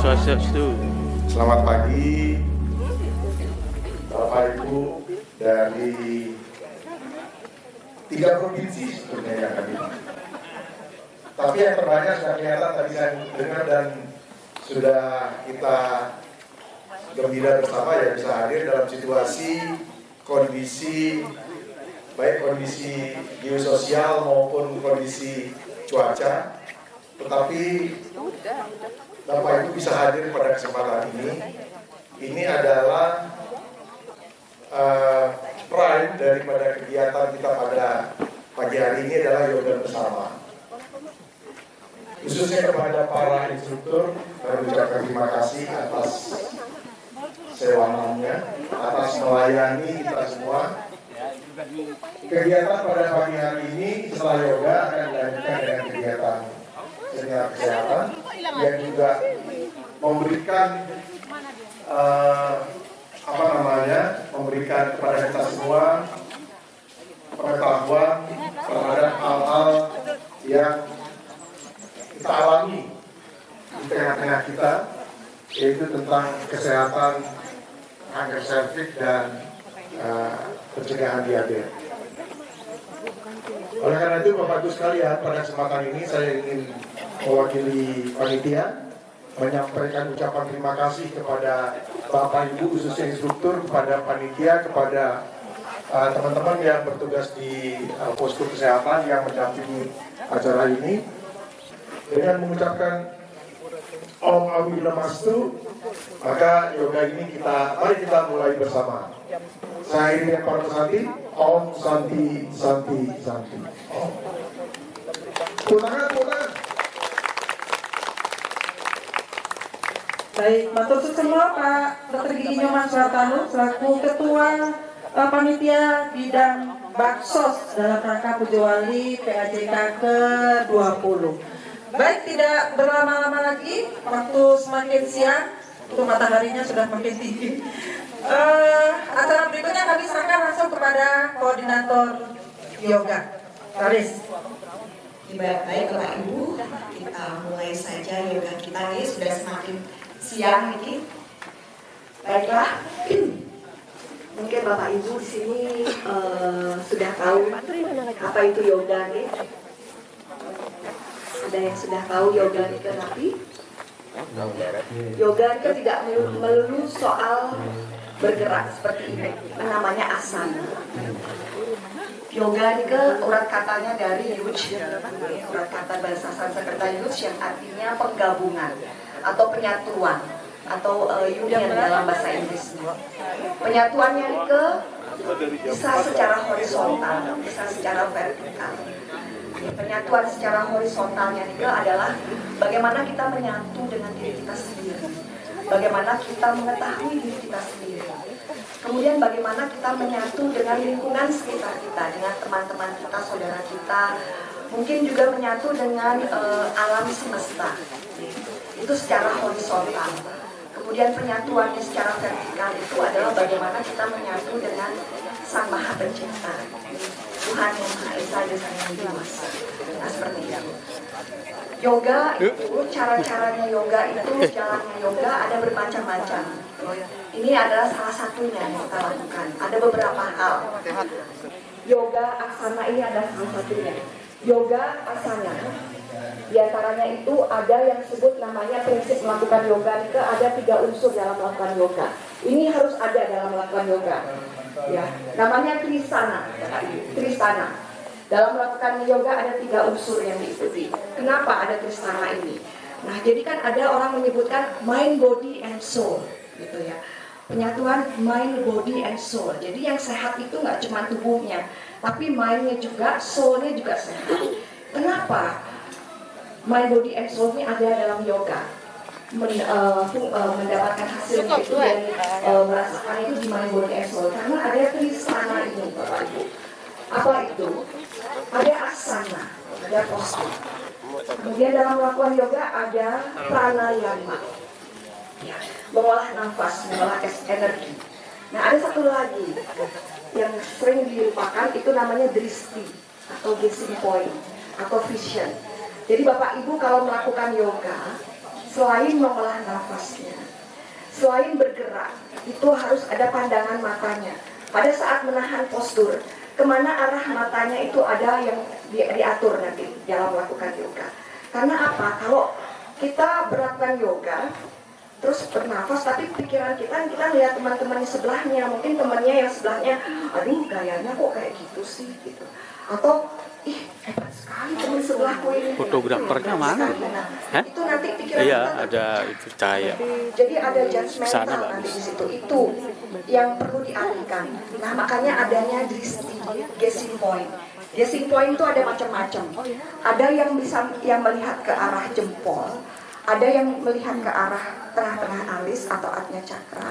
Swastiastu. Selamat pagi, Bapak Ibu dari 3 provinsi sebetulnya yang hadir. Tapi yang terbanyak sudah kelihatan tadi saya dengar dan sudah kita gembira bersama ya bisa hadir dalam situasi kondisi baik kondisi geososial maupun kondisi cuaca. Tetapi Bapak Ibu bisa hadir pada kesempatan ini. Ini adalah prime daripada kegiatan kita pada pagi hari ini adalah yoga bersama. Khususnya kepada para instruktur, saya ucapkan terima kasih atas sewangannya, atas melayani kita semua. Kegiatan pada pagi hari ini setelah yoga akan dilanjutkan dengan kegiatan seminar kesehatan yang juga memberikan memberikan kepada kita semua pengetahuan terhadap hal-hal yang kita alami di tengah-tengah kita, yaitu tentang kesehatan kanker serviks dan pencegahan diabetes. Oleh karena itu Bapak Ibu sekalian, pada kesempatan ini saya ingin mewakili panitia menyampaikan ucapan terima kasih kepada Bapak Ibu khususnya instruktur, kepada panitia, kepada teman-teman yang bertugas di posko kesehatan yang mendampingi acara ini. Dengan mengucapkan Om Awiglamastu, maka yoga ini mari kita mulai bersama. Saya ini yang para santi, Om Santi Santi Santi. Om. Putangan. Baik, matur suwun semua Pak Dr. Gigi Nyoman Suhartanu selaku Ketua Panitia Bidang Baksos dalam rangka Pujo Wali PAJK ke-20. Baik, tidak berlama-lama lagi, waktu semakin siang, untuk mataharinya sudah makin tinggi. Acara berikutnya kami serahkan langsung kepada koordinator yoga, Karis. Baik Bapak Ibu, kita mulai saja yoga kita ini sudah semakin siang ini. Baiklah, mungkin Bapak Ibu di sini sudah tahu apa itu yoga nih. Ada yang sudah tahu yoga nih tapi yoga itu tidak melulu soal bergerak seperti ini, namanya asana. Yoga ini urat katanya dari yuj, urat kata bahasa Sanskerta yuj yang artinya penggabungan atau penyatuan atau union dalam bahasa Inggris. Penyatuannya ini bisa secara horizontal, bisa secara vertikal. Penyatuan secara horizontalnya itu adalah bagaimana kita menyatu dengan diri kita sendiri, bagaimana kita mengetahui diri kita sendiri, kemudian bagaimana kita menyatu dengan lingkungan sekitar kita, dengan teman-teman kita, saudara kita, mungkin juga menyatu dengan alam semesta. Itu secara horizontal. Kemudian penyatuannya secara vertikal itu adalah bagaimana kita menyatu dengan Sang Maha Pencipta, Tuhan yang Maha Esa dan Yang Dewasa. Nah, seperti itu. Yoga itu, cara-caranya yoga itu, jalannya yoga ada bermacam-macam. Ini adalah salah satunya yang kita lakukan. Ada beberapa hal. Yoga asana ini adalah salah satunya. Yoga asana, di antaranya itu ada yang disebut namanya prinsip melakukan yoga. Itu ada 3 unsur dalam melakukan yoga. Ini harus ada dalam melakukan yoga. Ya, namanya trisana. Trisana. Dalam melakukan yoga ada 3 unsur yang diikuti. Kenapa ada trisana ini? Nah, jadi kan ada orang menyebutkan mind, body, and soul, gitu ya. Penyatuan mind, body, and soul. Jadi yang sehat itu nggak cuma tubuhnya, tapi mind-nya juga, soul-nya juga sehat. Kenapa mind, body, and soul ini ada dalam yoga? Mendapatkan hasilnya itu dan merasakan itu di mind, body, and soul. Karena ada trisana ini, Bapak Ibu. Apa itu? Ada asana, ada postur. Kemudian dalam melakukan yoga ada pranayama, ya, mengolah nafas, mengolah energi. Nah, ada satu lagi yang sering dilupakan, itu namanya dristi atau gazing point atau vision. Jadi Bapak Ibu kalau melakukan yoga selain mengolah nafasnya, selain bergerak, itu harus ada pandangan matanya. Pada saat menahan postur, kemana arah matanya itu ada yang diatur nanti dalam melakukan yoga. Karena apa? Kalau kita berlakukan yoga, terus bernafas, tapi pikiran kita lihat teman-teman sebelahnya, mungkin temannya yang sebelahnya, aduh gayanya kok kayak gitu sih, gitu. Atau, ih hebat sekali teman sebelahku ini. Fotografernya mana? Nah, itu nanti pikiran Iya, kita. ada itu cahaya. Jadi ada judgmental Sana nanti bagus. di situ. Itu yang perlu dialihkan. Nah, makanya adanya drishti, gazing point. Gazing point itu ada macam-macam. Ada yang melihat ke arah jempol, ada yang melihat ke arah tengah-tengah alis atau ajna cakra,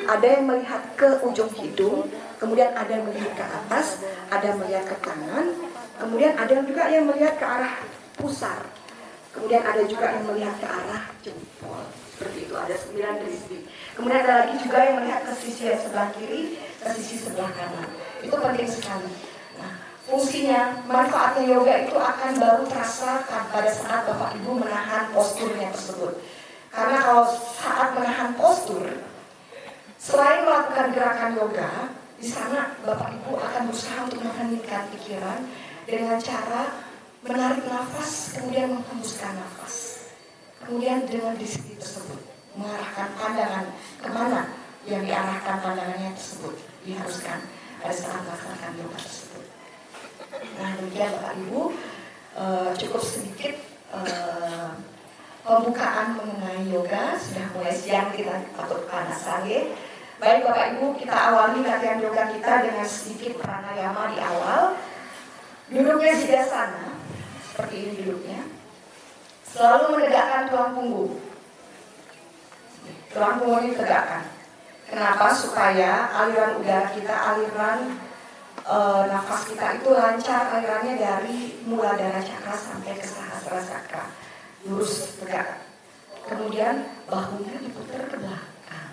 ada yang melihat ke ujung hidung, kemudian ada yang melihat ke atas, ada yang melihat ke tangan, kemudian ada juga yang melihat ke arah pusar, kemudian ada juga yang melihat ke arah jempol. Seperti itu, ada 9 drishti. Kemudian ada lagi juga yang melihat ke sisi yang sebelah kiri, ke sisi sebelah kanan. Itu penting sekali. Nah, fungsinya, manfaatnya yoga itu akan baru terasa pada saat Bapak Ibu menahan posturnya tersebut. Karena kalau saat menahan postur, selain melakukan gerakan yoga, di sana Bapak Ibu akan berusaha untuk mengheningkan pikiran dengan cara menarik nafas, kemudian menghembuskan nafas. Kemudian dengan disiplin tersebut, mengarahkan pandangan kemana yang diarahkan pandangannya tersebut, diharuskan pada saat melakukan yoga tersebut. Nah, demikian Bapak Ibu, cukup sedikit pembukaan mengenai yoga. Sudah mulai siang kita patut panas lagi. Baik Bapak Ibu, kita awali latihan yoga kita dengan sedikit pranayama di awal. Duduknya siddhasana, seperti ini duduknya. Selalu menegakkan tulang punggung. Tulang punggung ini tegakkan. Kenapa? Supaya aliran udara kita, aliran nafas kita itu lancar alirannya dari Muladhara Cakra sampai ke Sahasrara Cakra. Lurus, tegak. Kemudian bahunya diputar ke belakang.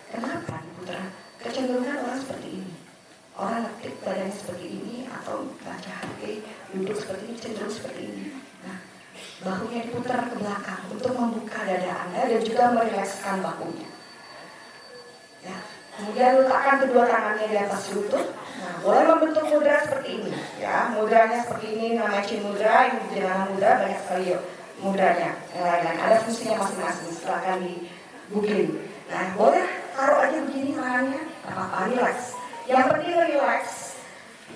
Kenapa diputar? Kecenderungan orang seperti ini. Orang ngetik badannya seperti ini atau baca HP, duduk seperti ini, cenderung seperti ini. Nah, bahunya diputar ke belakang untuk membuka dada Anda dan juga merilekskan bahunya. Ya. Kemudian letakkan kedua tangannya di atas lutut. Nah, boleh membentuk mudra seperti ini. Ya, mudranya seperti ini namanya chin mudra, ini jenama mudra, banyak sekali mudranya. Yang lain-lain ada fungsinya masing-masing. Silakan di googling. Nah, boleh taruh aja begini tangannya, apa-apa, relax. Yang penting relax.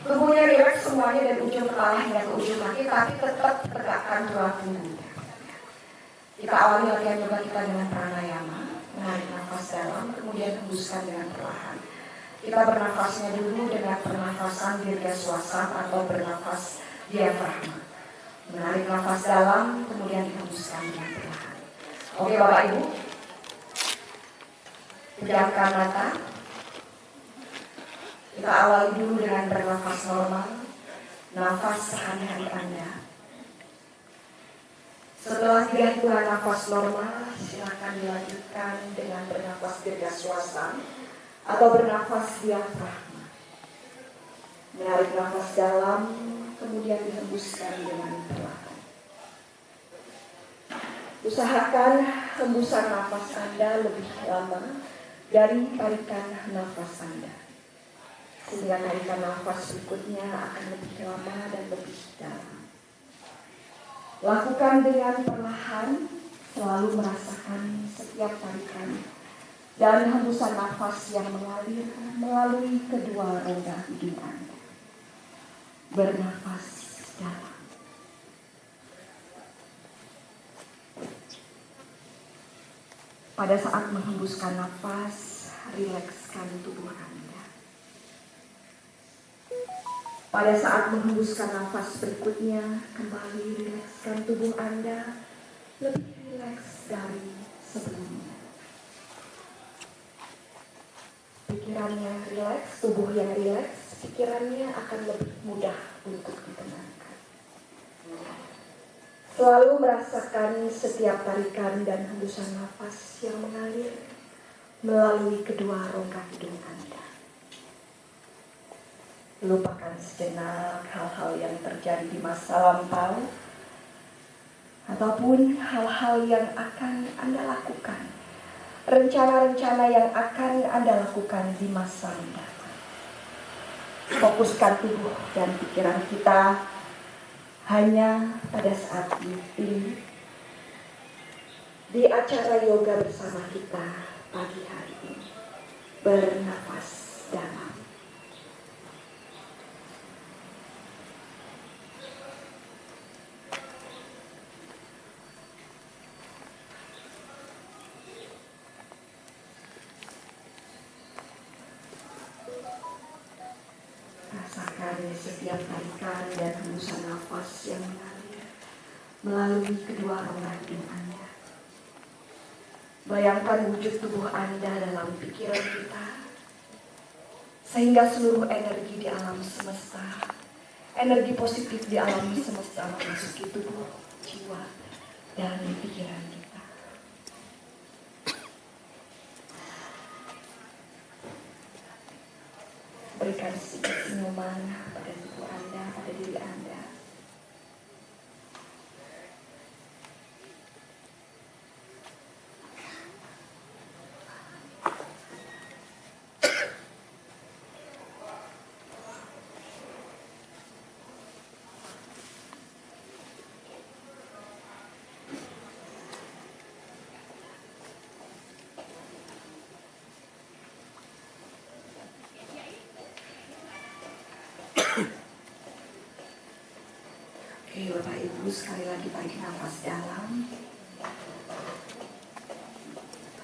Tubuhnya relax semuanya dari ujung kepala hingga ke ujung kaki, tapi tetap tegakkan tulang punggungnya. Kita awali latihan yoga kita dengan pranayama. Menarik nafas dalam, kemudian hembuskan dengan perlahan. Kita bernafasnya dulu dengan pernafasan dirgaswasa atau bernafas diafragma. Menarik nafas dalam, kemudian dihembuskan dengan perlahan. Oke Bapak Ibu, pejamkan mata. Kita awali dulu dengan bernafas normal, nafas sehari-hari Anda. Setelah 3 hitungan nafas normal, silakan dilanjutkan dengan bernafas dirgaswasa atau bernafas diafragma. Menarik nafas dalam, kemudian dihembuskan dengan perlahan. Usahakan hembusan nafas Anda lebih lama dari tarikan nafas Anda, sehingga tarikan nafas berikutnya akan lebih lama dan lebih dalam. Lakukan dengan perlahan, selalu merasakan setiap tarikan dan hembusan nafas yang mengalir melalui kedua rongga hidung Anda. Bernafas dalam. Pada saat menghembuskan nafas, rilekskan tubuh Anda. Pada saat menghembuskan nafas berikutnya, kembali rilekskan tubuh Anda lebih rileks dari sebelumnya. Pikirannya rileks, tubuh yang rileks, pikirannya akan lebih mudah untuk ditenangkan. Selalu merasakan setiap tarikan dan hembusan nafas yang mengalir melalui kedua rongga hidung Anda. Lupakan sejenak hal-hal yang terjadi di masa lampau. ataupun hal-hal yang akan Anda lakukan, rencana-rencana yang akan Anda lakukan di masa mendatang. Fokuskan tubuh dan pikiran kita hanya pada saat ini di acara yoga bersama kita pagi hari ini. Bernafas dalam. Rasakan setiap tarikan dan hembusan nafas yang mengalir melalui kedua rahim Anda. Bayangkan wujud tubuh Anda dalam pikiran kita, sehingga seluruh energi di alam semesta, energi positif di alam semesta memasuki tubuh, jiwa, dan pikiran kita. Berikan sedikit senyuman pada tubuh Anda, pada diri Anda. Oke, Bapak Ibu, sekali lagi tarik nafas dalam.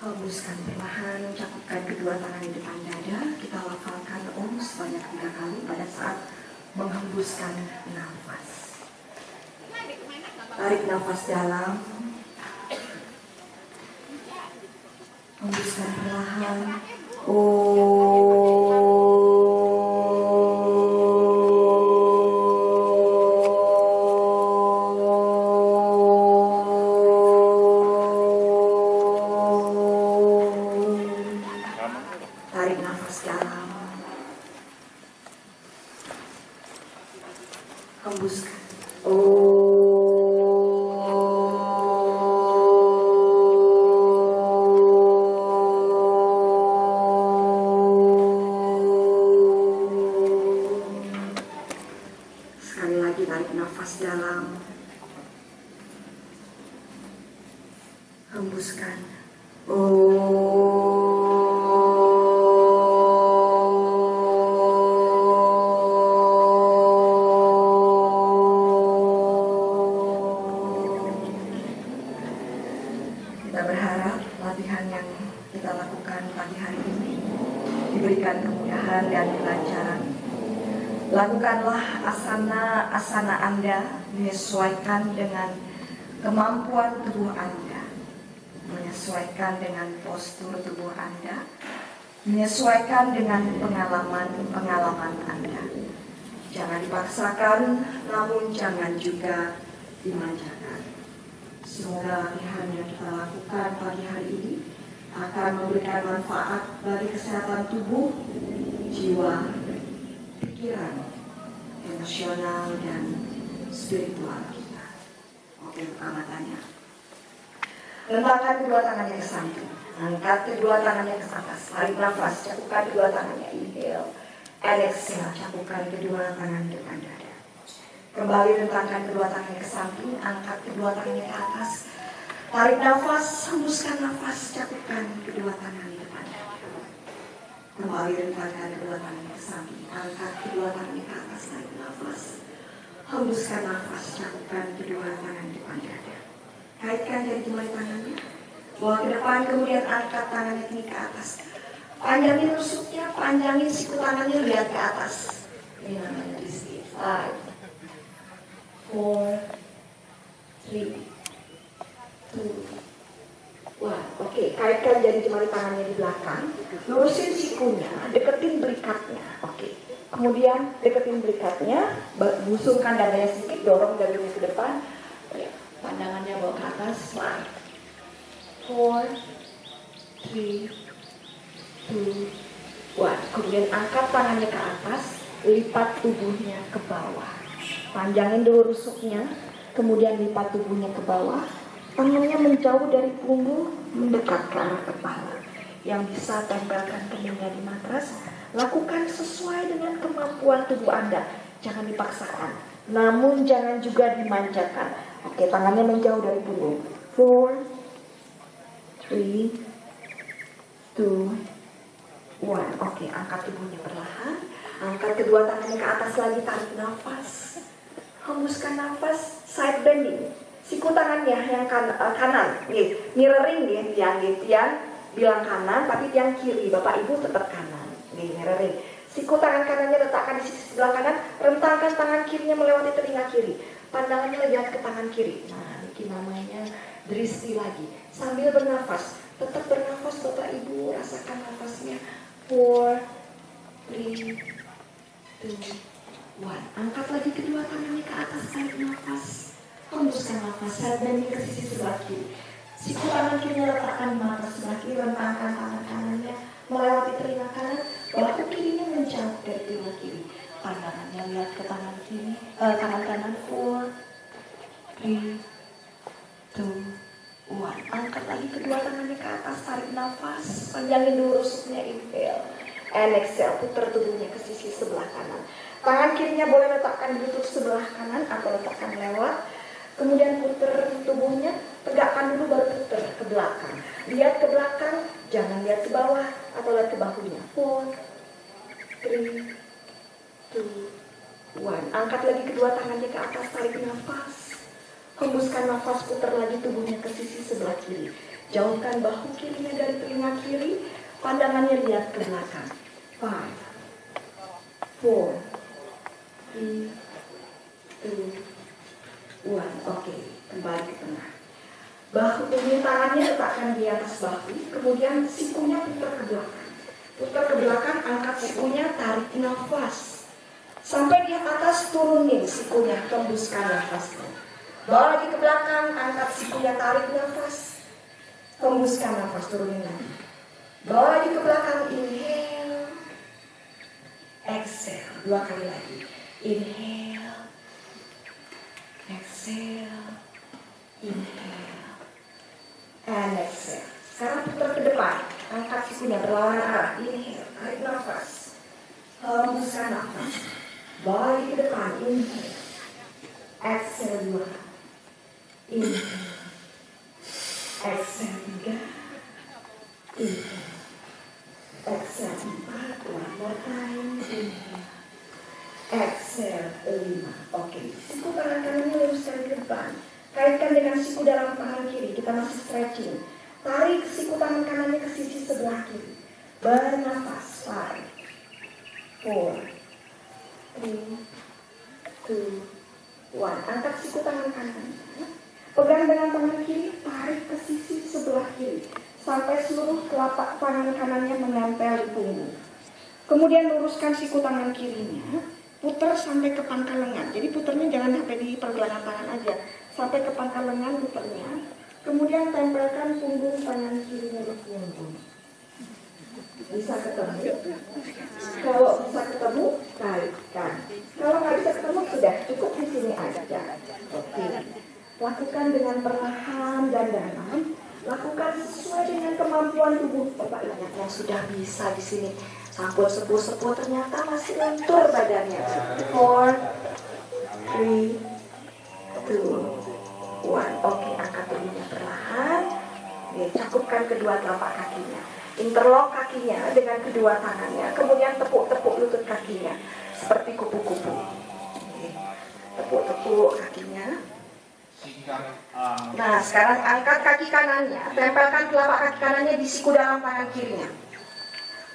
Hembuskan perlahan, cakupkan kedua tangan di depan dada. Kita lafalkan Om sebanyak 3 kali pada saat menghembuskan nafas. Tarik nafas dalam. Hembuskan perlahan. Tarik nafas dalam. Hembuskan. Sekali lagi tarik nafas dalam. Hembuskan. Kita berharap latihan yang kita lakukan pagi hari ini diberikan kemudahan dan kelancaran. Lakukanlah asana Anda menyesuaikan dengan kemampuan tubuh Anda, menyesuaikan dengan postur tubuh Anda, menyesuaikan dengan pengalaman Anda. Jangan dipaksakan, namun jangan juga dimanjakan. Semoga latihan yang kita lakukan pagi hari ini akan memberikan manfaat bagi kesehatan tubuh, jiwa, pikiran, emosional, dan spiritual kita. Oke, pertama tanya. Rentangkan kedua tangannya ke samping. Angkat kedua tangannya ke atas. Tarik nafas, cakupkan kedua tangannya. Inhale and exhale. Cakupkan kedua tangan depan dada. Kembali rentangkan kedua tangannya ke samping. Angkat kedua tangannya ke atas. Tarik nafas, hembuskan nafas. Cakupkan kedua tangan depan dada. Kembali rentangkan kedua tangannya ke samping. Angkat kedua tangannya ke atas. Tarik nafas, hembuskan nafas. Cakupkan kedua tangan depan dada. Kaitkan jari jemari tangannya, bawa ke depan, kemudian angkat tangannya ini ke atas. Panjangin rusuknya, panjangin siku tangannya, lihat ke atas. Ini namanya disti. 5, 4, 3, 2, 1. Oke, kaitkan jari jemari tangannya di belakang, lurusin sikunya, deketin berikatnya. Oke. Kemudian deketin berikatnya, busungkan dadanya sedikit, dorong dadanya ke depan. Pandangannya bawa ke atas. 5, 4, 3, 2, 1. Kemudian angkat tangannya ke atas, lipat tubuhnya ke bawah. Panjangin dulu rusuknya, Kemudian lipat tubuhnya ke bawah. Tangannya menjauh dari punggung, mendekat ke arah kepala. Yang bisa tempelkan keningnya di matras. Lakukan sesuai dengan kemampuan tubuh Anda. Jangan dipaksakan. Namun jangan juga dimanjakan. Oke, tangannya menjauh dari punggung. 4, 3, 2, 1. Oke, angkat tubuhnya perlahan. Angkat kedua tangannya ke atas lagi, tarik nafas. Hembuskan nafas, side bending. Siku tangannya yang kanan, mirroring tiang bilang kanan, tapi tiang kiri, Bapak Ibu tetap kanan. Mirroring. Siku tangan kanannya letakkan di sisi sebelah kanan, rentangkan tangan kirinya melewati telinga kiri. Pandangannya lihat ke tangan kiri. Nah, ini namanya drishti lagi. Sambil bernafas, tetap bernafas Bapak Ibu, rasakan nafasnya. 4, 3, 2, 1. Angkat lagi kedua tangannya ke atas, tarik nafas. Hembuskan nafas, dan ke sisi sebelah kiri. Siku tangan kirinya letakkan di mata sebelah kiri, rentangkan tangan kanannya melewati telinga kanan, bahu kirinya menjauh dari telinga kiri. Pandangannya lihat ke tangan kiri, tangan kanan. 4, 3, 2, 1. Angkat lagi kedua tangannya ke atas, tarik nafas, panjangin dulu rusuknya, inhale. And exhale, putar tubuhnya ke sisi sebelah kanan. Tangan kirinya boleh letakkan di lutut sebelah kanan atau letakkan lewat. Kemudian putar tubuhnya, tegakkan dulu baru putar ke belakang. Lihat ke belakang, jangan lihat ke bawah atau lihat ke bahunya. 4, 3, 2, 1. Angkat lagi kedua tangannya ke atas, tarik nafas. Hembuskan nafas, putar lagi tubuhnya ke sisi sebelah kiri. Jauhkan bahu kirinya dari telinga kiri, pandangannya lihat ke belakang. 5, 4, 3, 2, 1. Oke, kembali ke tengah. Bahu tangannya letakkan di atas bahu, kemudian sikunya putar ke belakang. Putar ke belakang, angkat sikunya, tarik nafas. Sampai di atas, turunin sikunya, hembuskan nafasnya. Bawa lagi ke belakang, angkat sikunya, tarik nafas. Hembuskan nafas, turunin lagi. Bawa lagi ke belakang, inhale. Exhale, 2 kali lagi. Inhale. Exhale. Inhale. And exhale. Sekarang putar ke depan. Angkat sikunya berlawanan arah. Inhale, tarik nafas. Hembuskan nafas. Bawa lagi ke depan, inhale. Exhale 2. Inhale. Exhale 3. Inhale. Exhale 4. One more time. Inhale. Exhale 5. Oke. Siku tangan kanannya luruskan ke depan. Kaitkan dengan siku dalam tangan kiri. Kita masih stretching. Tarik siku tangan kanannya ke sisi sebelah kiri. Bernafas. 5, 4, 3, 2, 1. Angkat siku tangan kanan. Pegang dengan tangan kiri, tarik ke sisi sebelah kiri sampai seluruh telapak tangan kanannya menempel di punggung. Kemudian luruskan siku tangan kirinya, putar sampai ke pangkal lengan. Jadi putarnya jangan sampai di pergelangan tangan aja, sampai ke pangkal lengan putarnya. Kemudian tempelkan punggung tangan kirinya di punggung. Bisa ketemu? Kalau bisa ketemu, taikkan. Kalau nggak bisa ketemu, sudah cukup di sini aja. Oke. Lakukan dengan perlahan dan dalam. Lakukan sesuai dengan kemampuan tubuh. Bapak ingat yang sudah bisa di sini. Sampul sepuh-sepuh ternyata masih lentur badannya. 4, 3, 2, 1. Oke, angkat tubuhnya perlahan. Cakupkan kedua telapak kakinya. Interlock kakinya dengan kedua tangannya. Kemudian tepuk-tepuk lutut kakinya seperti kupu-kupu. Tepuk-tepuk kakinya. Nah, sekarang angkat kaki kanannya. Tempelkan telapak kaki kanannya di siku dalam tangan kirinya.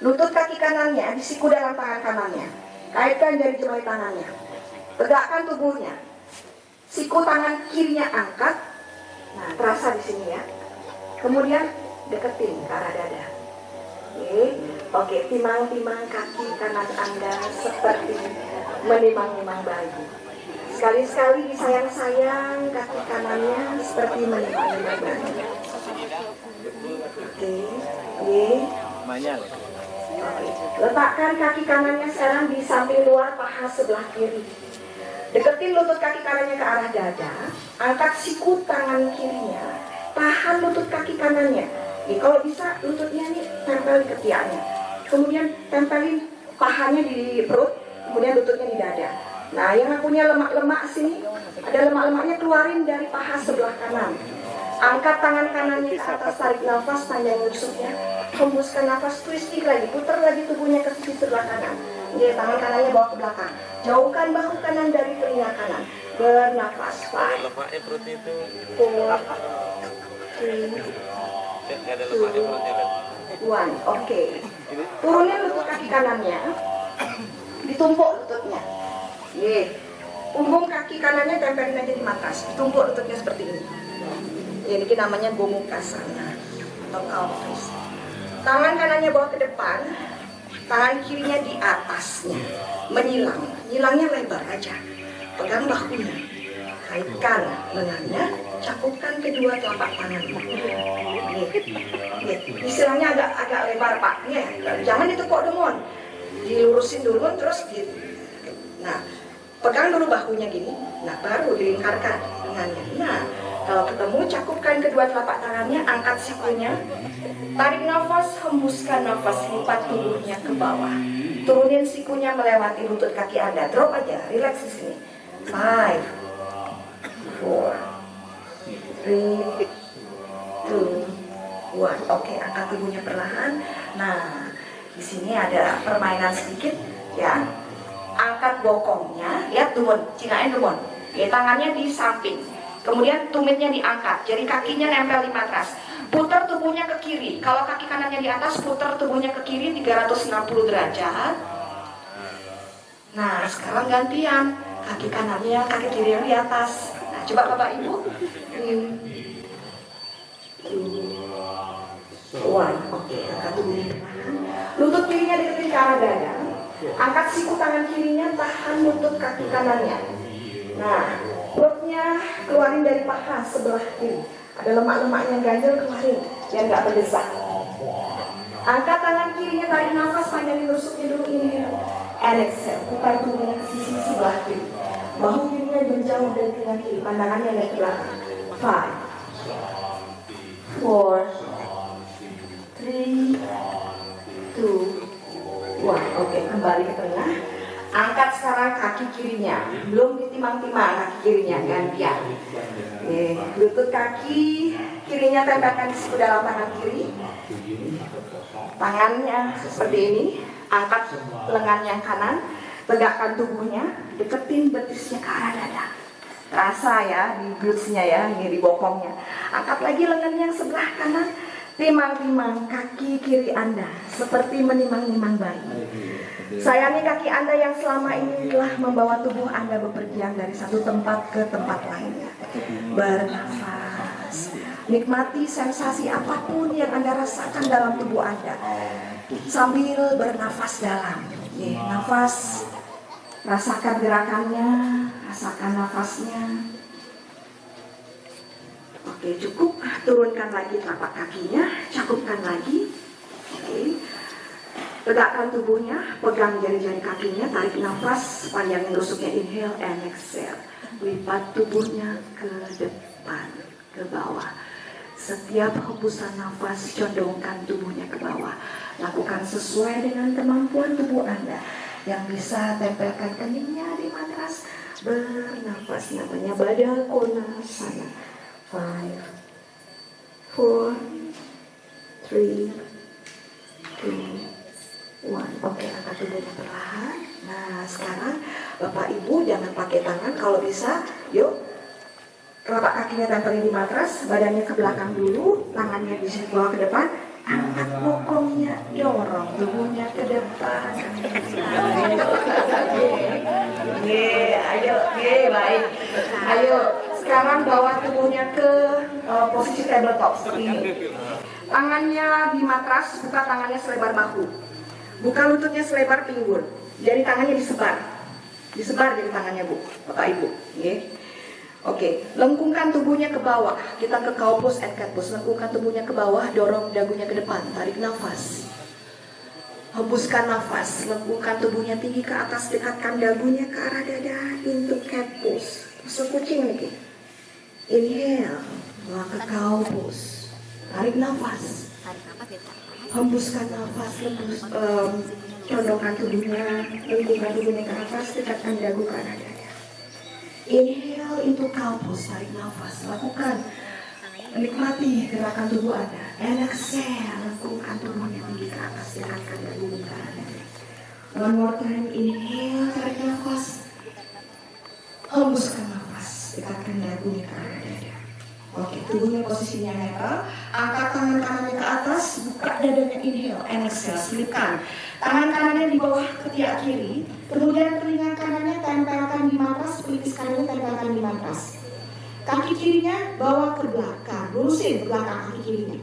Lutut kaki kanannya di siku dalam tangan kanannya. Kaitkan jari jemari tangannya. Tegakkan tubuhnya. Siku tangan kirinya angkat. Nah, terasa di sini ya. Kemudian deketin ke arah dada. Oke, timang-timang kaki kanan Anda seperti menimang-nimang bayi. Sekali-sekali disayang-sayang kaki kanannya seperti menimang-nimang bayi. Oke. Letakkan kaki kanannya sekarang di samping luar paha sebelah kiri. Deketin lutut kaki kanannya ke arah dada. Angkat siku tangan kirinya, tahan lutut kaki kanannya. Nih, kalau bisa lututnya nih tempel di ketiaknya. Kemudian tempelin pahanya di perut, kemudian lututnya di dada. Nah, yang punya lemak-lemak sini, ada lemak-lemaknya keluarin dari paha sebelah kanan. Angkat tangan kanannya ke atas, tarik nafas, panjang rusuknya. Hembuskan nafas, twisting lagi, putar lagi tubuhnya ke sisi sebelah kanan. Dia tangan kanannya bawa ke belakang. Jauhkan bahu kanan dari telinga kanan. Bernafas, 5, 4, 3, 2, 1. Oke. Turunin lutut kaki kanannya. Ditumpuk lututnya. Punggung kaki kanannya tempelin aja di matras. Ditumpuk lututnya seperti ini. Ini namanya Gomukasana atau Kalpis. Tangan kanannya bawa ke depan, tangan kirinya di atasnya, menyilang. Nyilangnya lebar aja. Pegang bahunya, kaitkan lengannya, cakupkan kedua telapak tangan. Istilahnya agak lebar Pak. Jangan ditekuk demon, dilurusin dulu terus nah, pegang dulu bahunya gini. Nah, baru dilingkarkan lengannya. Nah, kalau ketemu, cakupkan kedua telapak tangannya, angkat sikunya, tarik nafas, hembuskan nafas, lipat tubuhnya ke bawah. Turunin sikunya melewati lutut kaki Anda. Drop aja, relax di sini. 5, 4, 3, 2, 1. Oke, angkat tubuhnya perlahan. Nah, di sini ada permainan sedikit, ya. Angkat bokongnya, lihat tumun, cinain tumun. Tangannya di samping. Kemudian tumitnya diangkat, jadi kakinya nempel di matras. Putar tubuhnya ke kiri. Kalau kaki kanannya di atas, putar tubuhnya ke kiri 360 derajat. Nah, sekarang gantian. Kaki kanannya, kaki kiri yang di atas. Nah, coba Bapak Ibu. 3, 2, 1. Oke, angkat tubuhnya. Lutut kirinya deketin ke arah dada. Angkat siku tangan kirinya, tahan lutut kaki kanannya. Nah, perutnya keluarin dari paha sebelah kiri. Ada lemak-lemaknya ganjel, keluarin biar nggak berdesak. Angkat tangan kirinya, tarik nafas, panjangin rusuknya dulu ini. And exhale, putar tubuhnya ke sisi sebelah kiri. Bahu kirinya menjauh dari tangan kiri, pandangannya dari belakang. 5, 4, 3, 2, 1. Oke, kembali ke tengah. Angkat sekarang kaki kirinya, belum ditimang-timang kaki kirinya, gantian. Lutut kaki kirinya tempelkan di siku dalam tangan kiri. Tangannya seperti ini, angkat lengan yang kanan, tegakkan tubuhnya, deketin betisnya ke arah dada. Terasa ya di glutesnya ya, ini di bokongnya. Angkat lagi lengan yang sebelah kanan, timang-timang kaki kiri Anda, seperti menimang-nimang bayi. Sayangi kaki Anda yang selama ini telah membawa tubuh Anda bepergian dari satu tempat ke tempat lainnya. Bernafas. Nikmati sensasi apapun yang Anda rasakan dalam tubuh Anda. Sambil bernafas dalam. Nafas. Rasakan gerakannya. Rasakan nafasnya. Oke, cukup. Turunkan lagi telapak kakinya. Cakupkan lagi. Oke. Tegakkan tubuhnya, pegang jari-jari kakinya, tarik nafas, panjangin rusuknya, inhale and exhale. Lipat tubuhnya ke depan, ke bawah. Setiap hembusan nafas, condongkan tubuhnya ke bawah. Lakukan sesuai dengan kemampuan tubuh Anda. Yang bisa tempelkan keningnya di matras. Bernafas, namanya Baddha Konasana. 5, 4, 3, 2, 1. Oke, angkat tubuhnya perlahan. Nah, sekarang Bapak Ibu jangan pakai tangan, kalau bisa, yuk. Telapak kakinya tempelin di matras, badannya ke belakang dulu, tangannya di sini bawa ke depan, angkat bokongnya, dorong tubuhnya ke depan. Ayo, baik. Ayo, sekarang bawa tubuhnya ke posisi tabletop seperti ini. Tangannya di matras, buka tangannya selebar bahu. Buka lututnya selebar pinggul. Jadi tangannya disebar. Disebar jadi tangannya Bu, Bapak Ibu. Oke, lengkungkan tubuhnya ke bawah. Kita ke cow pose and cat pose. Lengkungkan tubuhnya ke bawah, dorong dagunya ke depan. Tarik nafas. Hembuskan nafas. Lengkungkan tubuhnya tinggi ke atas. Dekatkan dagunya ke arah dada. Into cat pose. Pose kucing nih. Inhale, langkah kaupus. Tarik nafas. Hembuskan nafas, condongkan tubuhnya, lengkungkan tubuhnya ke atas, dekatkan dagu ke arah dada. Inhale into kaupus, tarik nafas, lakukan. Nikmati gerakan tubuh Anda. And exhale, lengkungkan tubuhnya tinggi ke atas, dekatkan dagu ke arah dada. One more time, inhale, tarik nafas. Hembuskan nafas, dekatkan dagu ke arah dada. Oke, tubuhnya posisinya netral. Angkat tangan kanannya ke atas, buka dadanya, inhale, and exhale, selipkan. Tangan kanannya di bawah ketiak kiri, kemudian telinga kanannya tempelkan di matras, pelipis kanannya tempelkan di matras. Kaki kirinya bawa ke belakang, lurusin ke belakang kaki kirinya.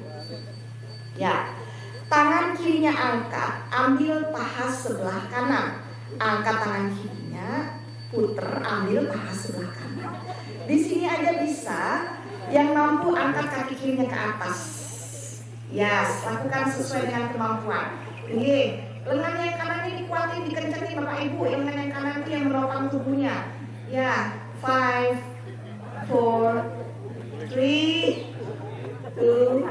Ya, tangan kirinya angkat, ambil paha sebelah kanan. Angkat tangan kirinya, puter, ambil paha sebelah kanan. Di sini aja bisa. Yang mampu angkat kaki kirinya ke atas. Yes, lakukan sesuai dengan kemampuan. Ini lengan yang kanan ini dikuatin, dikencengin Bapak Ibu. Yang lengan yang kanan itu yang menopang tubuhnya. Ya, 5, 4, 3, 2,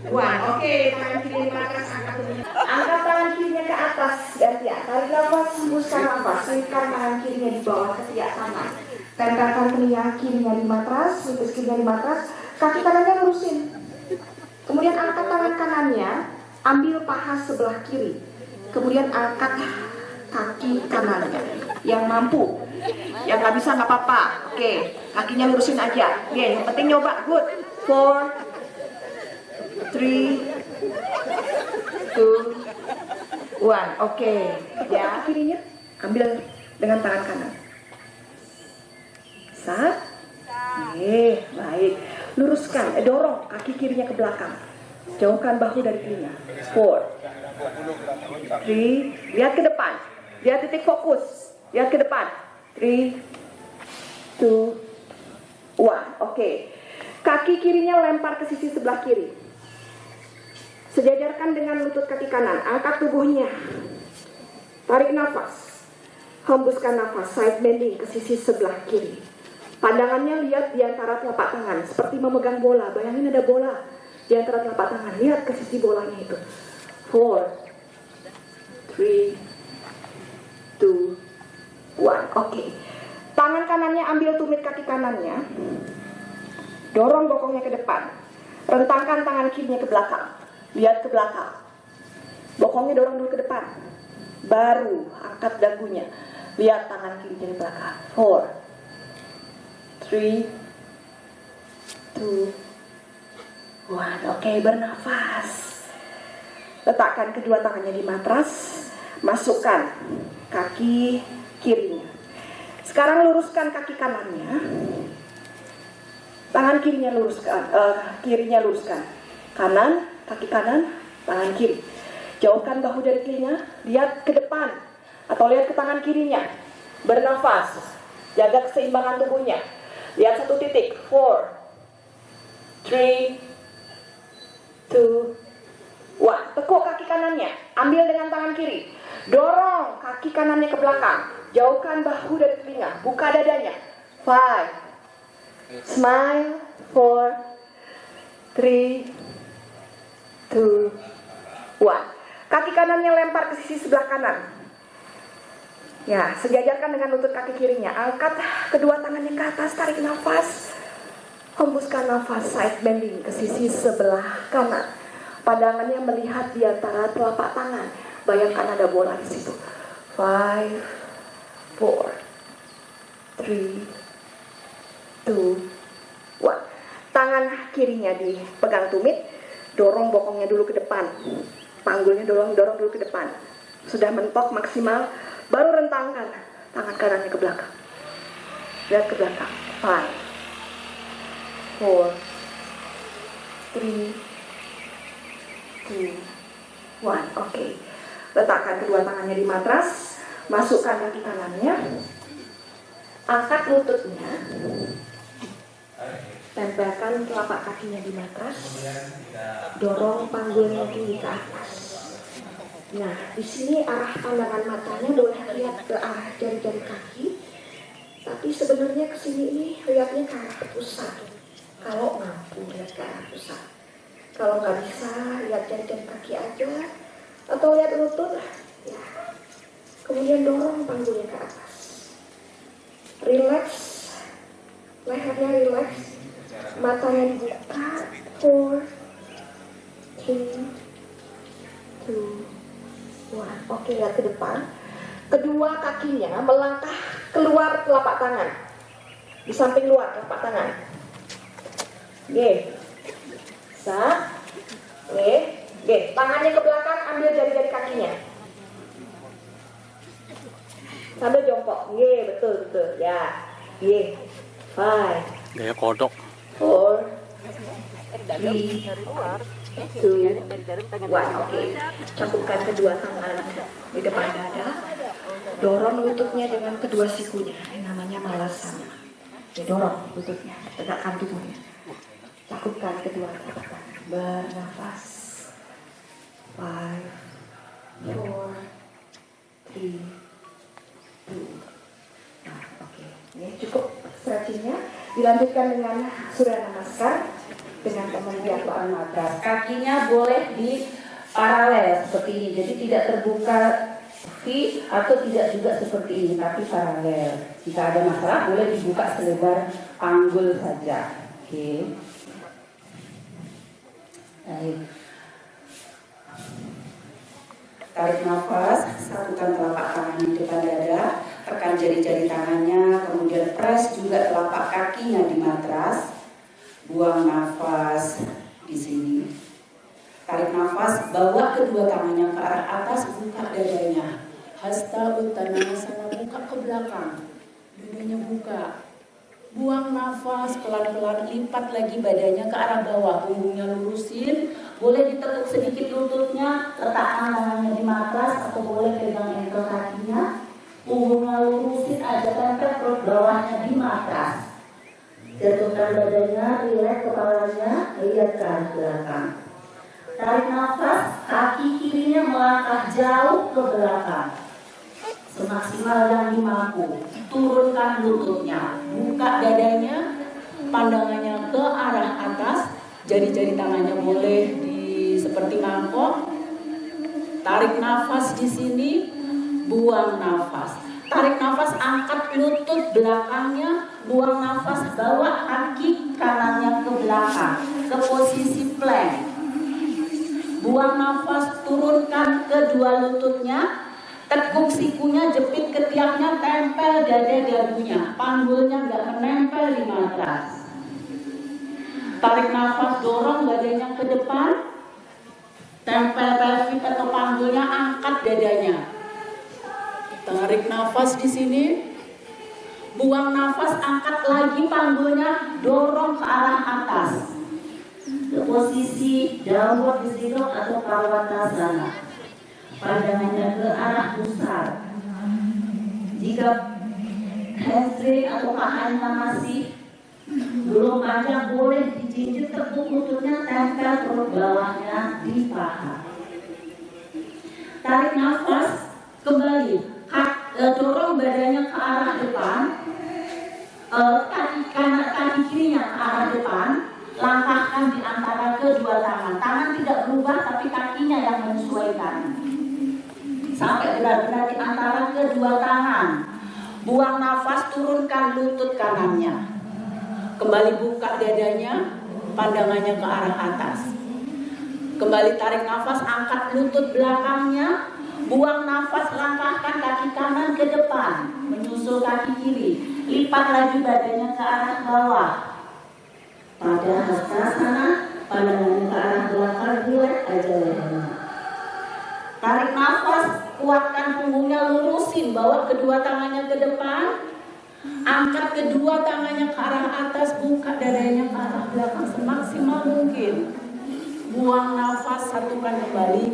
1. Oke, tangan kiri di atas, angkat tubuhnya. Angkat tangan kirinya ke atas, gantian. Tarik nafas, hembuskan nafas. Selipkan tangan kirinya di bawah ketiak kanan. Tempelkan telinga kirinya di matras, pelipis kirinya di matras, kaki kanannya lurusin. Kemudian angkat tangan kanannya, ambil paha sebelah kiri. Kemudian angkat kaki kanannya. Yang mampu, yang nggak bisa nggak apa-apa. Oke, kakinya lurusin aja. Oke, yang penting nyoba. Good. 4, 3, 2, 1. Oke, ya kirinya ambil dengan tangan kanan. Oke, baik. Luruskan, dorong kaki kirinya ke belakang. Jauhkan bahu dari telinga. 4, 3, lihat ke depan. Lihat titik fokus. Lihat ke depan. 3, 2, 1. Oke. Kaki kirinya lempar ke sisi sebelah kiri. Sejajarkan dengan lutut kaki kanan. Angkat tubuhnya. Tarik nafas. Hembuskan nafas. Side bending ke sisi sebelah kiri. Pandangannya lihat di antara telapak tangan, seperti memegang bola. Bayangin ada bola di antara telapak tangan. Lihat ke sisi bolanya itu. 4, 3, 2, 1. Oke. Tangan kanannya ambil tumit kaki kanannya. Dorong bokongnya ke depan. Rentangkan tangan kirinya ke belakang. Lihat ke belakang. Bokongnya dorong dulu ke depan. Baru angkat dagunya. Lihat tangan kirinya di belakang. 4, 3, 2, 1. Oke, bernafas. Letakkan kedua tangannya di matras. Masukkan kaki kirinya. Sekarang luruskan kaki kanannya. Tangan kirinya luruskan, kirinya luruskan. Kanan, kaki kanan, tangan kiri. Jauhkan bahu dari telinga. Lihat ke depan atau lihat ke tangan kirinya. Bernafas. Jaga keseimbangan tubuhnya. Lihat satu titik. 4, 3, 2, 1. Tekuk kaki kanannya. Ambil dengan tangan kiri. Dorong kaki kanannya ke belakang. Jauhkan bahu dari telinga. Buka dadanya. 5. Smile. 4, 3, 2, 1. Kaki kanannya lempar ke sisi sebelah kanan. Ya, sejajarkan dengan lutut kaki kirinya. Angkat kedua tangannya ke atas, tarik nafas. Hembuskan nafas, side bending ke sisi sebelah kanan. Pandangannya melihat di antara telapak tangan. Bayangkan ada bola di situ. 5, 4, 3, 2, 1. Tangan kirinya dipegang tumit. Dorong bokongnya dulu ke depan. Panggulnya dorong dulu ke depan. Sudah mentok maksimal. Baru rentangkan tangan kanannya ke belakang. Lihat ke belakang. 5, 4, 3, 2, 1. Oke. Letakkan kedua tangannya di matras. Masukkan kaki kanannya. Angkat lututnya. Tempelkan telapak kakinya di matras. Dorong panggulnya tinggi ke atas. Nah, di sini arah pandangan matanya boleh lihat ke arah jari-jari kaki, tapi sebenarnya ke sini ini lihatnya ke arah pusat. Kalau mampu lihat ke arah pusat. Kalau nggak bisa, lihat jari kaki aja. Atau lihat lutut, ya. Kemudian dorong panggulnya ke atas. Relax. Lehernya relax. Matanya dibuka. 4, 3, 2, 1. Oke, lihat ke depan. Kedua kakinya melangkah keluar telapak tangan. Di samping luar telapak tangan. Oke. Bisa. Oke. Tangannya ke belakang, ambil jari-jari kakinya. Sambil jongkok. Betul. Ya. 5, Gaya kodok. 4, 3, 2, 1. Oke. Cangkupkan kedua tangan di depan dada. Dorong lututnya dengan kedua sikunya. Yang namanya malasana. Dorong lututnya. Tegakkan tubuhnya. Cangkupkan kedua telapak tangan. Bernafas. 5, 4, 3, 2. Nah, oke. Ini cukup stretchingnya. Dilanjutkan dengan Surya Namaskar dengan pemberian doa matras. Kakinya boleh di paralel seperti ini. Jadi tidak terbuka V atau tidak juga seperti ini, tapi paralel. Jika ada masalah boleh dibuka selebar panggul saja. Oke. Baik. Tarik nafas, satukan telapak tangan di depan dada, tekan jari-jari tangannya, kemudian press juga telapak kakinya di matras. Buang nafas di sini. Tarik nafas, bawa kedua tangannya ke arah atas, buka dadanya. Hasta Uttanasana, buka ke belakang. Dadanya buka. Buang nafas pelan-pelan, lipat lagi badannya ke arah bawah, punggungnya lurusin. Boleh ditekuk sedikit lututnya, letakkan tangannya di matras atau boleh pegang ankle kakinya. Punggungnya lurusin aja, tempel perut bawahnya di matras. Jatuhkan badannya, rileks kepalanya, lihat ke arah belakang. Tarik nafas, kaki kirinya melangkah jauh ke belakang. Semaksimal yang dimampu. Turunkan lututnya, buka dadanya, pandangannya ke arah atas. Jari-jari tangannya boleh seperti mangkok. Tarik nafas di sini, buang nafas. Tarik nafas, angkat lutut belakangnya, buang nafas, bawa kaki kanannya ke belakang, ke posisi plank. Buang nafas, turunkan kedua lututnya, tekuk sikunya, jepit ketiaknya, tempel dada dagunya, panggulnya nggak menempel di matras. Tarik nafas, dorong badannya ke depan, tempel pelvis atau panggulnya, angkat dadanya. Tarik nafas di sini, buang nafas, angkat lagi panggulnya, dorong ke arah atas, ke posisi downward dog atau Parvatasana. Pandangannya ke arah pusat. Jika hamstring atau pahanya masih belum panjang, boleh dijinjit tekuk lututnya, tempel perut bawahnya di paha. Tarik nafas, kembali, dorong badannya ke arah depan, kaki kirinya ke arah depan, langkahkan di antara kedua tangan. Tangan tidak berubah, tapi kakinya yang menyesuaikan. Sampai benar-benar di antara kedua tangan. Buang nafas, turunkan lutut kanannya. Kembali buka dadanya, pandangannya ke arah atas. Kembali tarik nafas, angkat lutut belakangnya. Buang nafas, langkahkan kaki kanan ke depan, menyusul kaki kiri. Lipat lagi badannya ke arah bawah. Pada hastasana, pandangannya ke arah belakang, rileks aja lehernya. Tarik nafas, kuatkan punggungnya, lurusin, bawa kedua tangannya ke depan. Angkat kedua tangannya ke arah atas, buka dadanya ke arah belakang semaksimal mungkin. Buang nafas, satukan kembali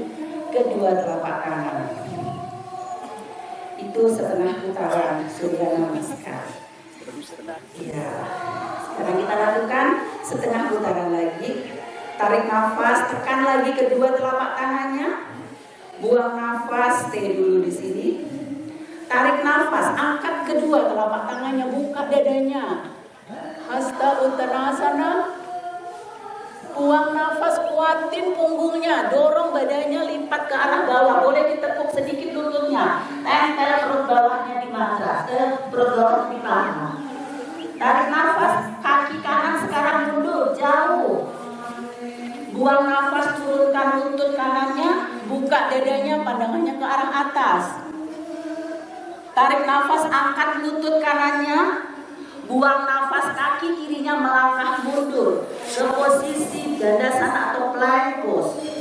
kedua telapak tangan. Itu setengah putaran Surya Namaskar. Ya. Sekarang kita lakukan setengah putaran lagi. Tarik nafas, tekan lagi kedua telapak tangannya. Buang nafas, stay dulu di sini. Tarik nafas, angkat kedua telapak tangannya, buka dadanya. Hasta Uttanasana. Buang nafas, kuatin punggungnya, dorong badannya lipat ke arah bawah. Boleh ditekuk sedikit lututnya, tempel perut bawahnya di matras, perut bawah di paha. Tarik nafas, kaki kanan sekarang mundur jauh. Buang nafas, turunkan lutut kanannya, buka dadanya, pandangannya ke arah atas. Tarik nafas, angkat lutut kanannya. Buang nafas, kaki kirinya melangkah mundur ke posisi dandasana atau plank pose.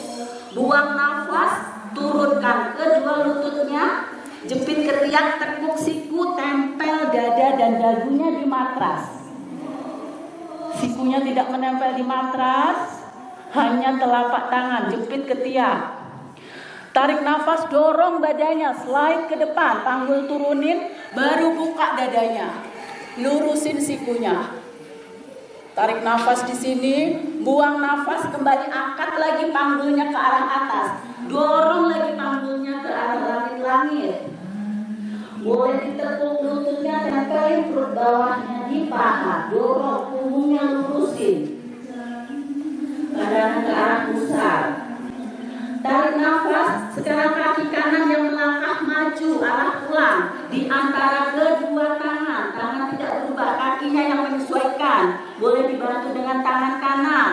Buang nafas, turunkan kedua lututnya, jepit ketiak, tekuk siku, tempel dada dan dagunya di matras. Sikunya tidak menempel di matras, hanya telapak tangan, jepit ketiak. Tarik nafas, dorong badannya, slide ke depan, panggul turunin, baru buka dadanya. Lurusin sikunya. Tarik nafas di sini, buang nafas, kembali angkat lagi panggulnya ke arah atas. Dorong lagi panggulnya ke arah langit-langit. Boleh ditekuk lututnya, tempelin perut bawahnya di paha. Dorong punggungnya, lurusin. Badan ke arah pusat. Tarik nafas, sekarang kaki kanan yang melangkah maju, arah pulang. Di antara kedua tangan, tangan tidak berubah, kakinya yang menyesuaikan. Boleh dibantu dengan tangan kanan.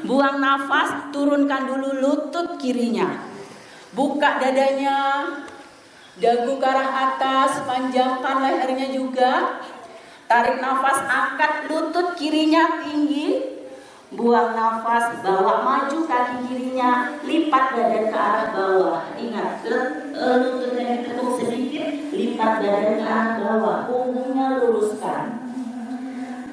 Buang nafas, turunkan dulu lutut kirinya. Buka dadanya, dagu ke arah atas, panjangkan lehernya juga. Tarik nafas, angkat lutut kirinya tinggi. Buang nafas, bawa maju kaki kirinya, lipat badan ke arah bawah. Ingat, lututnya ditekuk sedikit, lipat badan ke arah bawah, punggungnya luruskan.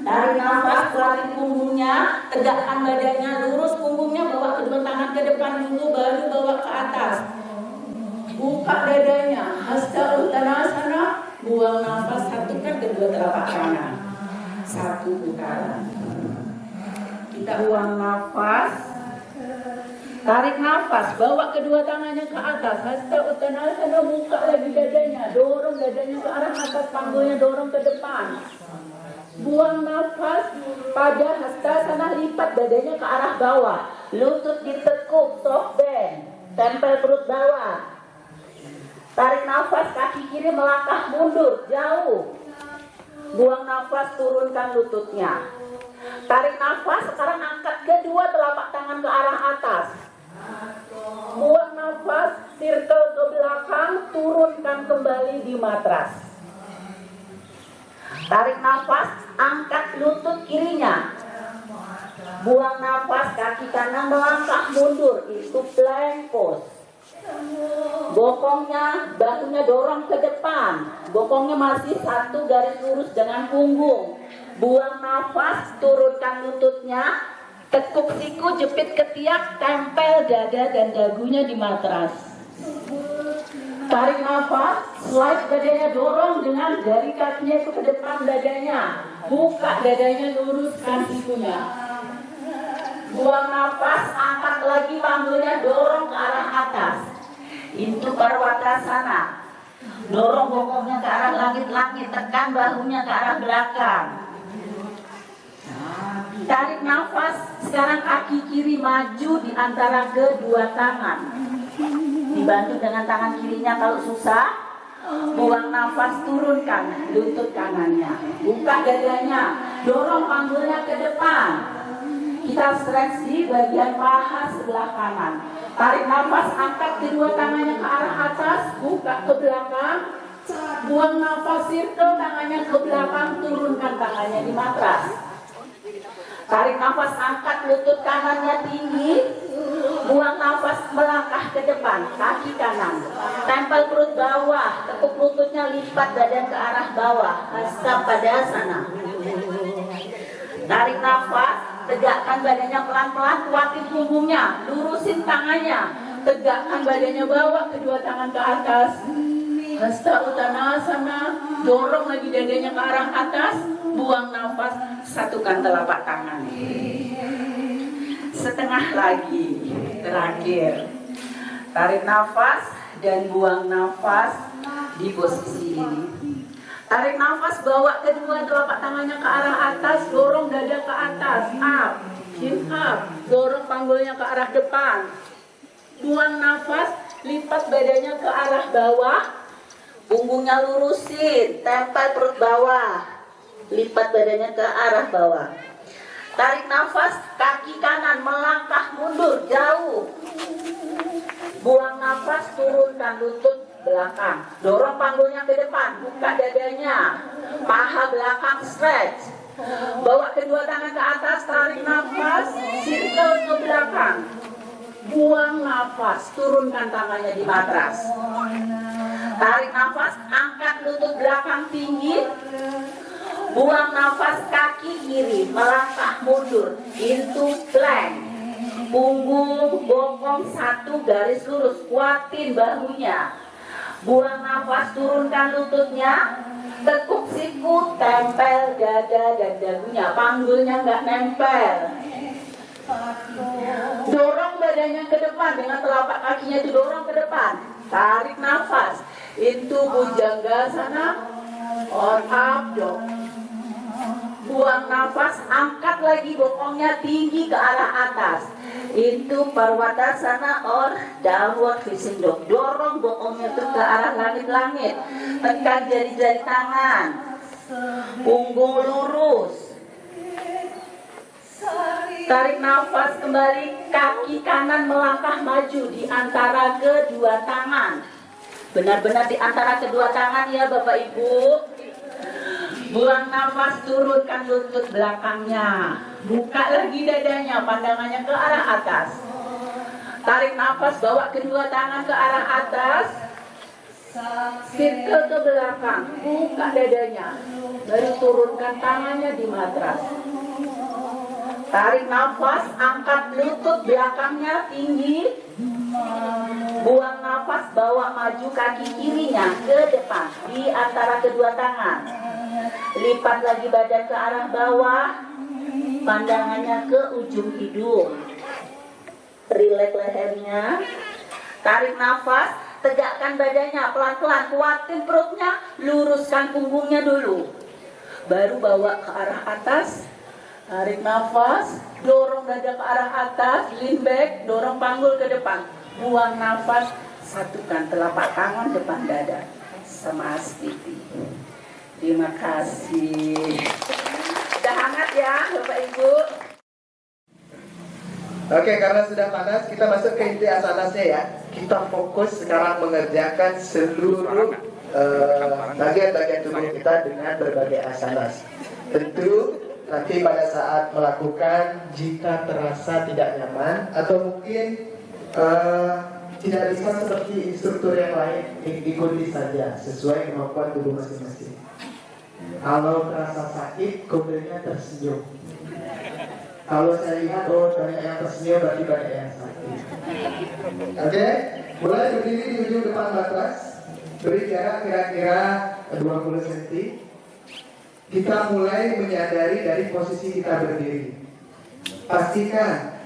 Tarik nafas, kuatin punggungnya, tegakkan badannya, lurus punggungnya, bawa kedua tangan ke depan dulu, baru bawa ke atas. Buka dadanya, hasta uttanasana, buang nafas, satukan kedua telapak tangan. Satu putaran. Kita buang nafas, tarik nafas, bawa kedua tangannya ke atas, hasta uttanasana, buka lagi dadanya, dorong dadanya ke arah atas, panggulnya dorong ke depan. Buang nafas, pada hastasana, lipat dadanya ke arah bawah, lutut ditekuk, soft bend, tempel perut bawah. Tarik nafas, kaki kiri melangkah mundur, jauh. Buang nafas, turunkan lututnya. Tarik nafas, sekarang angkat kedua telapak tangan ke arah atas. Buang nafas, circle ke belakang, turunkan kembali di matras. Tarik nafas, angkat lutut kirinya. Buang nafas, kaki kanan melangkah mundur, itu plank pose. Bokongnya, bahunya dorong ke depan. Bokongnya masih satu garis lurus dengan punggung. Buang nafas, turunkan lututnya, tekuk siku, jepit ketiak, tempel dada dan dagunya di matras. Tarik nafas, slide dadanya, dorong dengan jari kakinya itu ke depan dadanya. Buka dadanya, luruskan sikunya. Buang nafas, angkat lagi panggulnya, dorong ke arah atas. Itu Parwatasana. Dorong bokongnya ke arah langit-langit, tekan bahunya ke arah belakang. Tarik nafas, sekarang kaki kiri maju di antara kedua tangan. Dibantu dengan tangan kirinya kalau susah. Buang nafas, turunkan lutut kanannya. Buka dadanya, dorong panggulnya ke depan. Kita stretch di bagian paha sebelah kanan. Tarik nafas, angkat kedua tangannya ke arah atas, buka ke belakang. Buang nafas, circle tangannya ke belakang, turunkan tangannya di matras. Tarik nafas, angkat lutut kanannya tinggi. Buang nafas, melangkah ke depan, kaki kanan. Tempel perut bawah, tekuk lututnya, lipat badan ke arah bawah. Hasta Padasana. Tarik nafas, tegakkan badannya pelan-pelan, kuatin punggungnya, lurusin tangannya. Tegakkan badannya, bawa kedua tangan ke atas. Hasta Uttanasana, dorong lagi dadanya ke arah atas. Buang nafas, satukan telapak tangan. Setengah lagi, terakhir. Tarik nafas dan buang nafas di posisi ini. Tarik nafas, bawa kedua telapak tangannya ke arah atas, dorong dada ke atas, up. Chin up, dorong panggulnya ke arah depan. Buang nafas, lipat badannya ke arah bawah. Punggungnya lurusin, tempel perut bawah. Lipat badannya ke arah bawah. Tarik nafas, kaki kanan melangkah mundur jauh. Buang nafas, turunkan lutut belakang. Dorong panggulnya ke depan, buka dadanya. Paha belakang stretch. Bawa kedua tangan ke atas, tarik nafas, circle ke belakang. Buang nafas, turunkan tangannya di matras. Tarik nafas, angkat lutut belakang tinggi. Buang nafas, kaki kiri melangkah mundur into plank. Punggung bokong satu garis lurus, kuatin bahunya. Buang nafas, turunkan lututnya. Tekuk siku, tempel dada dan dagunya. Panggulnya nggak nempel. Dorong badannya ke depan dengan telapak kakinya itu dorong ke depan. Tarik nafas into bhujangasana or up dog. Buang nafas, angkat lagi bokongnya tinggi ke arah atas. Itu parwatasana or downward facing dog. Dorong bokongnya itu ke arah langit-langit. Tekan jari-jari tangan. Punggung lurus. Tarik nafas kembali, kaki kanan melangkah maju di antara kedua tangan. Benar-benar di antara kedua tangan ya Bapak Ibu. Buang nafas, turunkan lutut belakangnya. Buka lagi dadanya, pandangannya ke arah atas. Tarik nafas, bawa kedua tangan ke arah atas. Circle ke belakang, buka dadanya. Baru turunkan tangannya di matras. Tarik nafas, angkat lutut belakangnya tinggi. Buang nafas, bawa maju kaki kirinya ke depan di antara kedua tangan. Lipat lagi badan ke arah bawah. Pandangannya ke ujung hidung. Rileks lehernya. Tarik nafas, tegakkan badannya pelan-pelan, kuatin perutnya, luruskan punggungnya dulu. Baru bawa ke arah atas. Tarik nafas, dorong dada ke arah atas, lean back, dorong panggul ke depan. Buang nafas, satukan telapak tangan depan dada sama astiti. Terima kasih. Udah hangat ya Bapak Ibu. Oke, karena sudah panas, kita masuk ke inti asanasnya ya. Kita fokus sekarang mengerjakan seluruh bagian-bagian tubuh kita dengan berbagai asanas. Tentu nanti pada saat melakukan, jika terasa tidak nyaman atau mungkin tidak bisa seperti instruktur yang lain, ikuti saja sesuai kemampuan tubuh masing-masing. Kalau terasa sakit, kodenya tersenyum. Kalau saya lihat, oh banyak yang tersenyum, berarti banyak yang sakit. Oke, mulai berdiri di ujung depan matras. Beri jarak kira-kira 20 cm. Kita mulai menyadari dari posisi kita berdiri. Pastikan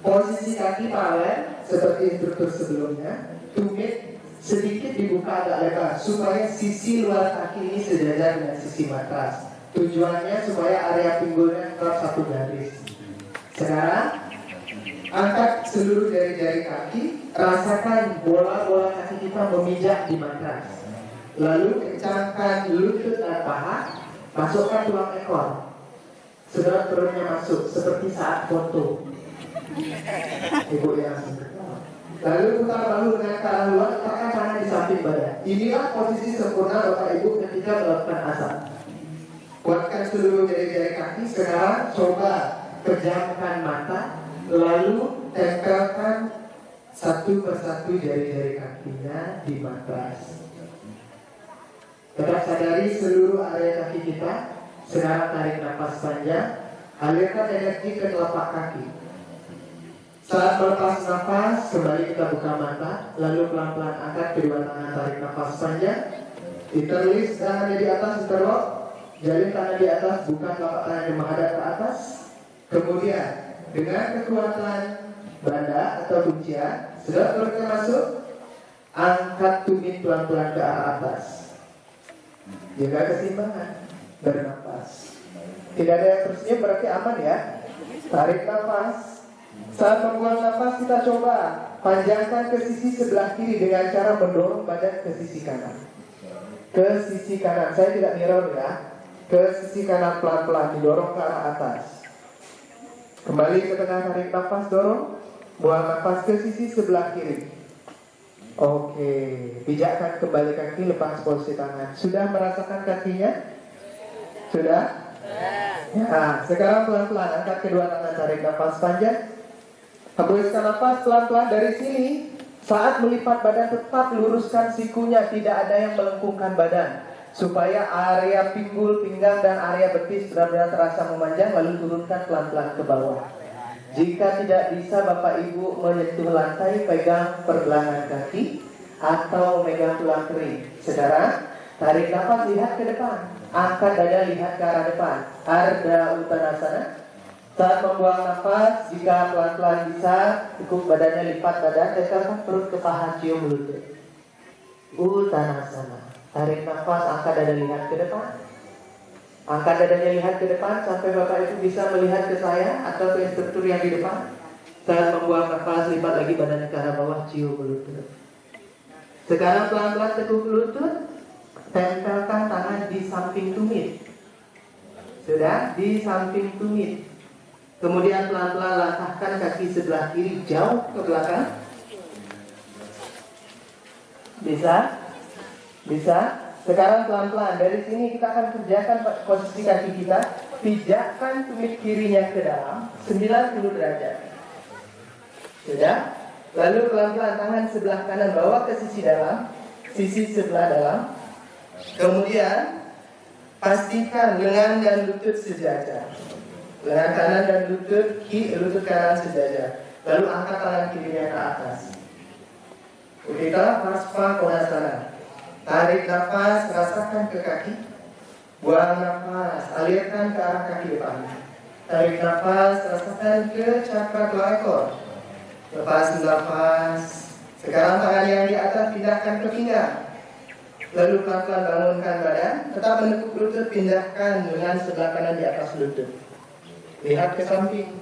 posisi kaki paralel seperti instruktur sebelumnya. Tumit sedikit dibuka agak lebar supaya sisi luar kaki ini sejajar dengan sisi matras. Tujuannya supaya area pinggulnya tetap satu garis. Sekarang angkat seluruh jari-jari kaki, rasakan bola-bola kaki kita memijak di matras. Lalu kencangkan lutut dan paha, masukkan tulang ekor. Sedot perutnya masuk seperti saat foto. Ibu yang lalu putar bahu dengan ke arah luar, letakkan tangan di samping badan. Inilah posisi sempurna Bapak Ibu ketika melakukan asam. Kuatkan seluruh jari-jari kaki. Sekarang coba pejamkan mata, lalu tempelkan satu persatu jari-jari kakinya di matras. Tetap sadari seluruh area kaki kita. Sekarang tarik nafas panjang, alirkan energi ke telapak kaki. Saat melepas nafas, kembali kita buka mata, lalu pelan-pelan angkat kedua tangan, tarik nafas panjang. Interlace tangannya di atas, interlock. Jalin tangan di atas, bukan telapak tangan yang menghadap ke atas. Kemudian, dengan kekuatan banda atau kuncian, sedot perutnya masuk, angkat tumit pelan-pelan ke arah atas. Jaga keseimbangan, bernafas. Tidak ada yang tersenyum berarti aman ya. Tarik nafas. Saat membuang nafas kita coba panjangkan ke sisi sebelah kiri dengan cara mendorong badan ke sisi kanan. Ke sisi kanan, saya tidak mirror ya. Ke sisi kanan pelan-pelan, didorong ke arah atas. Kembali ke tengah, tarik nafas, dorong. Buang nafas ke sisi sebelah kiri. Oke, pijakkan kembali kaki, lepas posisi tangan. Sudah merasakan kakinya? Sudah? Ya, sekarang pelan-pelan angkat kedua tangan, tarik nafas panjang. Hembuskan nafas pelan-pelan dari sini. Saat melipat badan tetap luruskan sikunya, tidak ada yang melengkungkan badan. Supaya area pinggul, pinggang, dan area betis benar-benar terasa memanjang, lalu turunkan pelan-pelan ke bawah. Jika tidak bisa Bapak Ibu menyentuh lantai, pegang pergelangan kaki atau megang tulang kering. Sekarang tarik nafas, lihat ke depan. Angkat dada, lihat ke arah depan. Ardha Uttanasana. Saat membuang nafas, jika pelan-pelan bisa, tekuk badannya, lipat badan, tekan perut ke paha, cium lutut. Uttanasana. Tarik nafas, angkat dada, lihat ke depan. Angkat dadanya, lihat ke depan sampai Bapak Ibu bisa melihat ke saya atau ke instruktur yang di depan. Saat membuang nafas, lipat lagi badannya ke arah bawah, cium lutut. Sekarang pelan-pelan tekuk lutut. Tempelkan tangan di samping tumit. Sudah? Di samping tumit. Kemudian pelan-pelan langkahkan kaki sebelah kiri jauh ke belakang. Bisa? Bisa? Sekarang pelan-pelan dari sini kita akan kerjakan posisi kaki kita. Pijakkan tumit kirinya ke dalam 90 derajat. Sudah? Lalu pelan-pelan tangan sebelah kanan bawa ke sisi dalam, sisi sebelah dalam. Kemudian pastikan lengan dan lutut sejajar. Lengan kanan dan lutut kanan sejajar. Lalu angkat tangan kirinya ke atas. Udita Pasva Konasana. Tarik nafas, rasakan ke kaki. Buang nafas, alirkan ke arah kaki depan. Tarik nafas, rasakan ke cakra dua ekor. Lepas nafas. Sekarang tangan yang di atas pindahkan ke pinggang. Lalu pelan-pelan bangunkan badan. Tetap menekuk lutut, pindahkan lengan sebelah kanan di atas lutut. Lihat ke samping.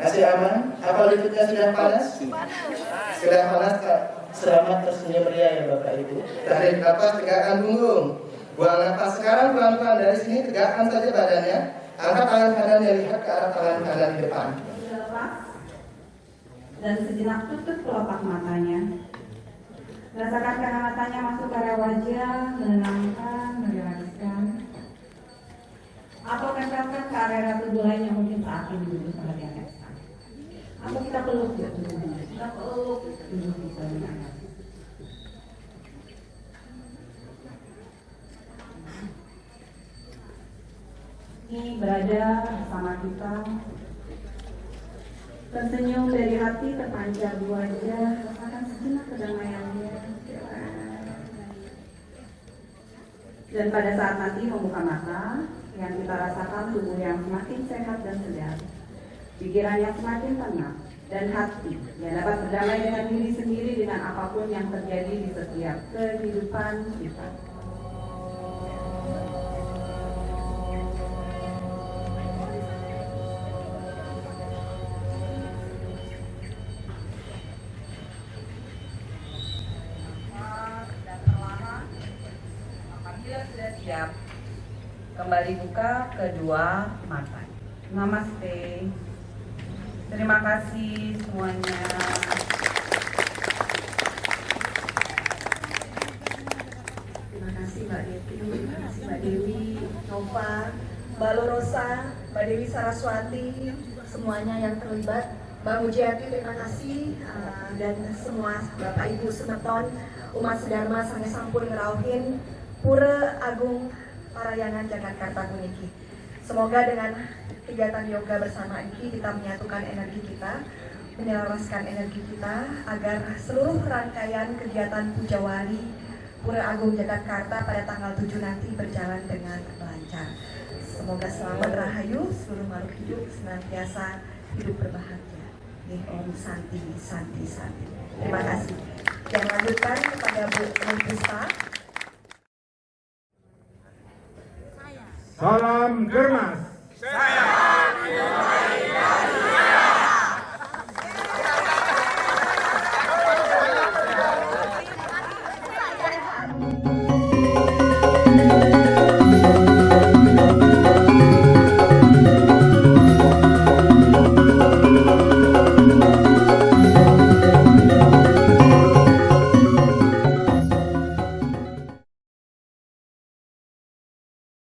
Masih aman? Apa lututnya sudah panas? Sudah panas, Kak? Selamat tersenyum ria ya Bapak Ibu. Tarik nafas, tegakkan punggung. Buang nafas. Sekarang pelan-pelan dari sini tegakkan saja badannya. Angkat tangan kanan dan lihat ke arah tangan kanan di depan. Dan sejenak tutup kelopak matanya. Rasakan kehangatannya masuk ke area wajah, menenangkan, merilekskan. Atau tempelkan ke area tubuh lain yang mungkin saat ini duduk pada diangkatkan. Atau kita peluk ya tubuhnya. Kita peluk tubuh kita dengan ini berada bersama kita. Tersenyum dari hati, terpancar di wajah, rasakan sejenak kedamaiannya. Dan pada saat nanti membuka mata, yang kita rasakan tubuh yang semakin sehat dan segar, pikiran yang semakin tenang, dan hati yang dapat berdamai dengan diri sendiri dengan apapun yang terjadi di setiap kehidupan kita. Siap. Kembali buka kedua mata. Namaste. Terima kasih semuanya. Terima kasih Mbak Devi, terima kasih Mbak Dewi, Nova, Mbak Lorosa, Mbak Dewi Saraswati, semuanya yang terlibat. Mbak Mujiati, terima kasih, dan semua Bapak Ibu Semeton, umat sedharma sange sampun ngerauhin Pura Agung Parayangan Jakarta Puniki. Semoga dengan kegiatan yoga bersama ini kita menyatukan energi kita, menyelaraskan energi kita agar seluruh rangkaian kegiatan Puja Wali Pura Agung Jakarta pada tanggal 7 nanti berjalan dengan lancar. Semoga selamat rahayu, seluruh makhluk hidup senantiasa hidup berbahagia. Om Santi, Santi, Santi. Terima kasih. Dan lanjutkan kepada Bu Puspa. Salam Germas.